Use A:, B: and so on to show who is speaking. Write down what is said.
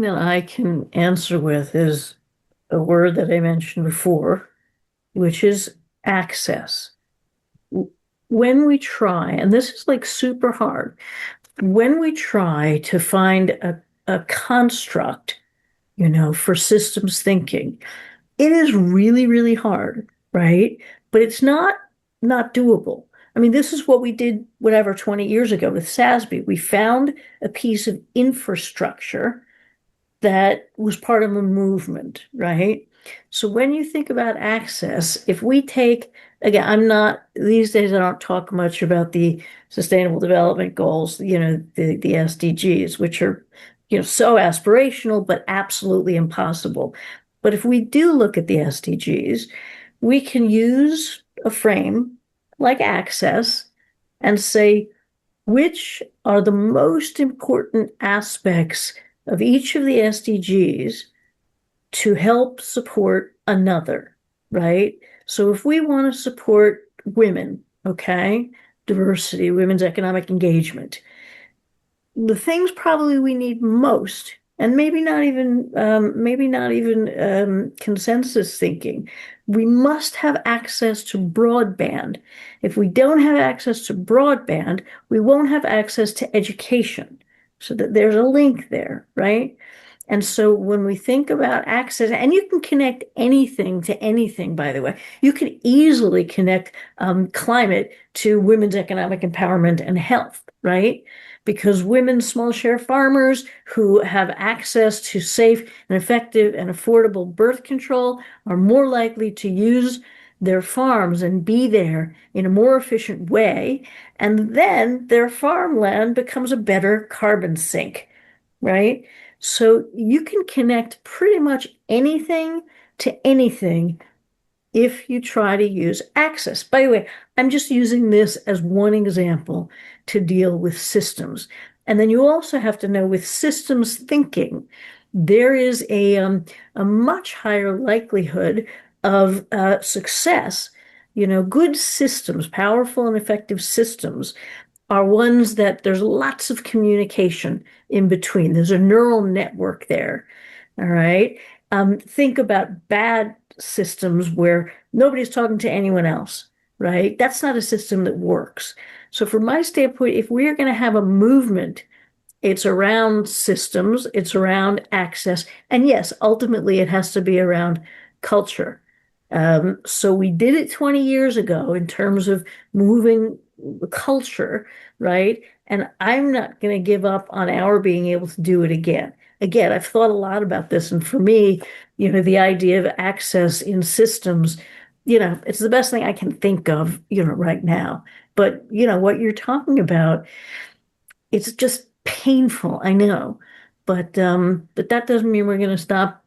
A: that I can answer with is a word that I mentioned before, which is access. When we try, and this is like super hard, when we try to find a construct, for systems thinking, it is really, really hard, right? But it's not doable. I mean, this is what we did, whatever, 20 years ago with SASB. We found a piece of infrastructure that was part of a movement, right? So when you think about access, if we take, again, these days I don't talk much about the Sustainable Development Goals, the SDGs, which are, so aspirational, but absolutely impossible. But if we do look at the SDGs, we can use a frame like access and say, which are the most important aspects of each of the SDGs to help support another, right? So if we want to support women, okay, diversity, women's economic engagement, the things probably we need most, and maybe not even consensus thinking. We must have access to broadband. If we don't have access to broadband, we won't have access to education. So that there's a link there, right? And so when we think about access, and you can connect anything to anything, by the way, you can easily connect climate to women's economic empowerment and health, right? Because women small share farmers who have access to safe and effective and affordable birth control are more likely to use their farms and be there in a more efficient way. And then their farmland becomes a better carbon sink, right? So you can connect pretty much anything to anything if you try to use access. By the way, I'm just using this as one example to deal with systems. And then you also have to know with systems thinking, there is a much higher likelihood of success. Good systems, powerful and effective systems are ones that there's lots of communication in between. There's a neural network there. All right. Think about bad systems where nobody's talking to anyone else, right? That's not a system that works. So, from my standpoint, if we are going to have a movement, it's around systems, it's around access. And yes, ultimately, it has to be around culture. So, we did it 20 years ago in terms of moving culture, right? And I'm not going to give up on our being able to do it again. Again, I've thought a lot about this. And for me, the idea of access in systems, it's the best thing I can think of, right now. But, what you're talking about, it's just painful, I know. But that doesn't mean we're going to stop